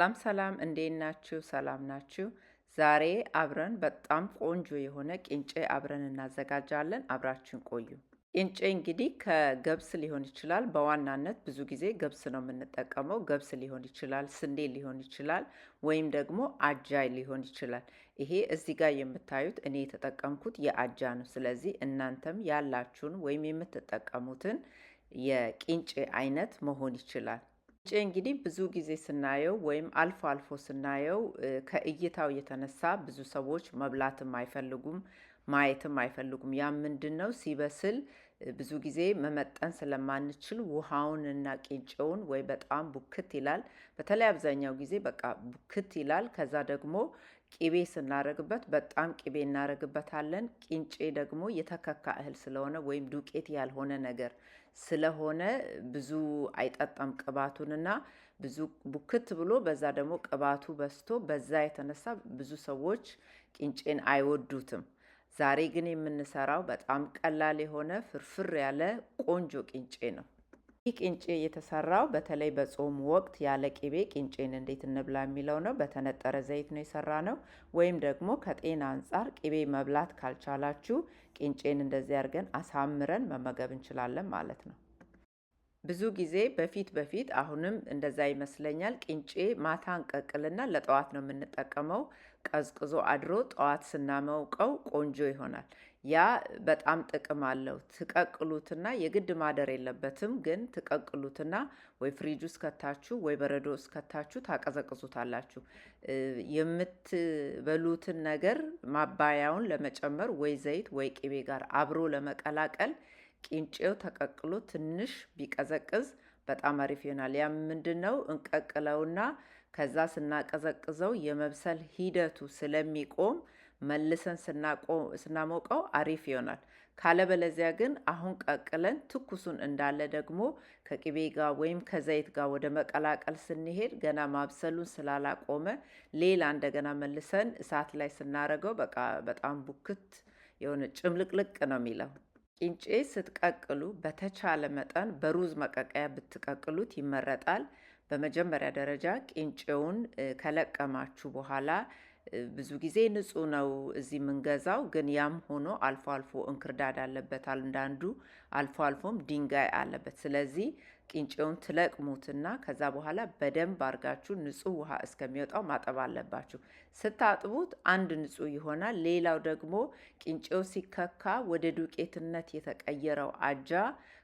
ሰላም ሰላም እንዴት ናችሁ? ሰላም ናችሁ? ዛሬ አብረን በጣም ቆንጆ የሆነ ቂንጬ አብረን እናዘጋጃለን። አብራችን ቆዩ። ቂንጬ እንግዲህ ከገብስ ሊሆን ይችላል። በዋናነት ብዙ ጊዜ ገብስ ነው የምንጠቀመው። ገብስ ሊሆን ይችላል፣ ስንዴ ሊሆን ይችላል፣ ወይም ደግሞ አጃይ ሊሆን ይችላል። ይሄ እዚህ ጋር የምታዩት እኔ የተጠቀምኩት የአጃ ነው። ስለዚህ እናንተም ያላችሁን ወይም የምትጠቀሙትን የቂንጬ አይነት መሆን ይችላል። ቂንጬ እንግዲህ ብዙ ጊዜ ስናየው ወይም አልፎ አልፎ ስናየው ከእይታው የተነሳ ብዙ ሰዎች መብላትም አይፈልጉም፣ ማየትም አይፈልጉም። ያም ምንድን ነው? ሲበስል ብዙ ጊዜ መመጠን ስለማንችል ውሃውንና ቂንጬውን ወይ በጣም ቡክት ይላል። በተለይ አብዛኛው ጊዜ በቃ ቡክት ይላል። ከዛ ደግሞ ቂቤ ስናረግበት በጣም ቂቤ እናረግበታለን። ቂንጬ ደግሞ የተከካ እህል ስለሆነ ወይም ዱቄት ያልሆነ ነገር ስለሆነ ብዙ አይጠጣም ቅባቱንና ብዙ ቡክት ብሎ በዛ ደግሞ ቅባቱ በዝቶ በዛ የተነሳ ብዙ ሰዎች ቂንጬን አይወዱትም። ዛሬ ግን የምንሰራው በጣም ቀላል የሆነ ፍርፍር ያለ ቆንጆ ቂንጬ ነው። ይህ ቂንጬ የተሰራው በተለይ በጾም ወቅት ያለ ቂቤ ቂንጬን እንዴት እንብላ የሚለው ነው። በተነጠረ ዘይት ነው የሰራ ነው። ወይም ደግሞ ከጤና አንጻር ቂቤ መብላት ካልቻላችሁ ቂንጬን እንደዚህ አድርገን አሳምረን መመገብ እንችላለን ማለት ነው። ብዙ ጊዜ በፊት አሁንም እንደዛ ይመስለኛል። ቂንጬ ማታ እንቀቅልና ለጠዋት ነው የምንጠቀመው። ቀዝቅዞ አድሮ ጠዋት ስናመውቀው ቆንጆ ይሆናል። ያ በጣም ጥቅም አለው። ትቀቅሉትና የግድ ማደር የለበትም፣ ግን ትቀቅሉትና ወይ ፍሪጅ ውስጥ ከታችሁ ወይ በረዶ ውስጥ ከታችሁ ታቀዘቅዙታላችሁ። የምትበሉትን ነገር ማባያውን ለመጨመር ወይ ዘይት ወይ ቅቤ ጋር አብሮ ለመቀላቀል ቂንጬው ተቀቅሎ ትንሽ ቢቀዘቅዝ በጣም አሪፍ ይሆናል። ያ ምንድነው? እንቀቅለውና ከዛ ስናቀዘቅዘው የመብሰል ሂደቱ ስለሚቆም መልሰን ስናሞቀው አሪፍ ይሆናል። ካለበለዚያ ግን አሁን ቀቅለን ትኩሱን እንዳለ ደግሞ ከቅቤ ጋር ወይም ከዘይት ጋር ወደ መቀላቀል ስንሄድ ገና ማብሰሉን ስላላቆመ ሌላ እንደገና መልሰን እሳት ላይ ስናረገው በቃ በጣም ቡክት የሆነ ጭምልቅልቅ ነው የሚለው። ቂንጬ ስትቀቅሉ በተቻለ መጠን በሩዝ መቀቀያ ብትቀቅሉት ይመረጣል። በመጀመሪያ ደረጃ ቂንጬውን ከለቀማችሁ በኋላ ብዙ ጊዜ ንጹህ ነው እዚህ የምንገዛው፣ ግን ያም ሆኖ አልፎ አልፎ እንክርዳድ አለበት፣ አንዳንዱ አልፎ አልፎም ድንጋይ አለበት። ስለዚህ ቂንጬውን ትለቅሙትና ከዛ በኋላ በደንብ አርጋችሁ ንጹህ ውሃ እስከሚወጣው ማጠብ አለባችሁ። ስታጥቡት አንድ ንጹህ ይሆናል። ሌላው ደግሞ ቂንጬው ሲከካ ወደ ዱቄትነት የተቀየረው አጃ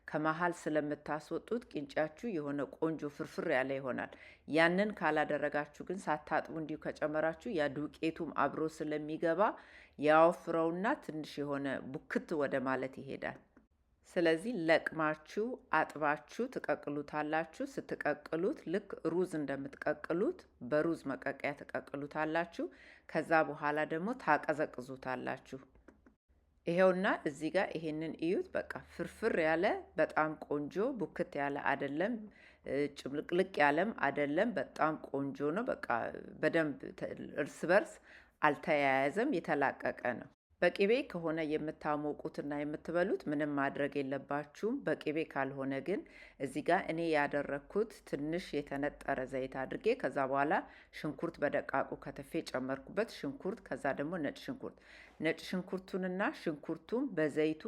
ከመሀል ስለምታስወጡት ቂንጫችሁ የሆነ ቆንጆ ፍርፍር ያለ ይሆናል። ያንን ካላደረጋችሁ ግን ሳታጥቡ እንዲሁ ከጨመራችሁ ያ ዱቄቱም አብሮ ስለሚገባ ያወፍረውና ትንሽ የሆነ ቡክት ወደ ማለት ይሄዳል። ስለዚህ ለቅማችሁ አጥባችሁ ትቀቅሉታላችሁ። ስትቀቅሉት ልክ ሩዝ እንደምትቀቅሉት በሩዝ መቀቀያ ትቀቅሉታላችሁ። ከዛ በኋላ ደግሞ ታቀዘቅዙታላችሁ። ይሄውና እዚህ ጋር ይሄንን እዩት። በቃ ፍርፍር ያለ በጣም ቆንጆ ቡክት ያለ አይደለም፣ ጭምልቅልቅ ያለም አይደለም። በጣም ቆንጆ ነው። በቃ በደንብ እርስ በርስ አልተያያዘም፣ የተላቀቀ ነው። በቅቤ ከሆነ የምታሞቁትና የምትበሉት ምንም ማድረግ የለባችሁም። በቅቤ ካልሆነ ግን እዚህ ጋር እኔ ያደረግኩት ትንሽ የተነጠረ ዘይት አድርጌ ከዛ በኋላ ሽንኩርት በደቃቁ ከተፌ ጨመርኩበት። ሽንኩርት ከዛ ደግሞ ነጭ ሽንኩርቱንና ሽንኩርቱን በዘይቱ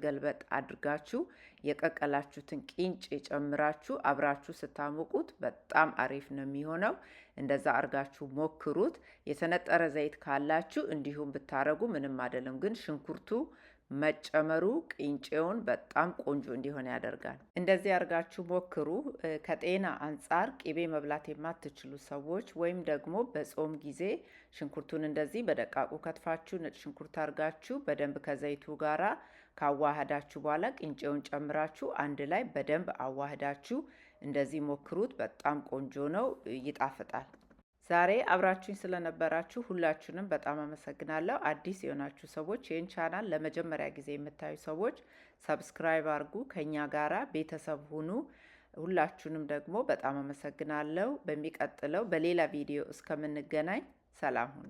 ገልበጥ አድርጋችሁ የቀቀላችሁትን ቂንጬ ጨምራችሁ አብራችሁ ስታሞቁት በጣም አሪፍ ነው የሚሆነው። እንደዛ አርጋችሁ ሞክሩት። የተነጠረ ዘይት ካላችሁ እንዲሁም ብታረጉ ምንም አይደለም፣ ግን ሽንኩርቱ መጨመሩ ቂንጬውን በጣም ቆንጆ እንዲሆን ያደርጋል። እንደዚህ አርጋችሁ ሞክሩ። ከጤና አንጻር ቅቤ መብላት የማትችሉ ሰዎች ወይም ደግሞ በጾም ጊዜ ሽንኩርቱን እንደዚህ በደቃቁ ከትፋችሁ ነጭ ሽንኩርት አርጋችሁ በደንብ ከዘይቱ ጋራ ካዋህዳችሁ በኋላ ቂንጬውን ጨምራችሁ አንድ ላይ በደንብ አዋህዳችሁ እንደዚህ ሞክሩት። በጣም ቆንጆ ነው፣ ይጣፍጣል። ዛሬ አብራችሁኝ ስለነበራችሁ ሁላችሁንም በጣም አመሰግናለሁ። አዲስ የሆናችሁ ሰዎች ይህን ቻናል ለመጀመሪያ ጊዜ የምታዩ ሰዎች ሰብስክራይብ አድርጉ፣ ከኛ ጋራ ቤተሰብ ሁኑ። ሁላችሁንም ደግሞ በጣም አመሰግናለሁ። በሚቀጥለው በሌላ ቪዲዮ እስከምንገናኝ ሰላም ሁኑ።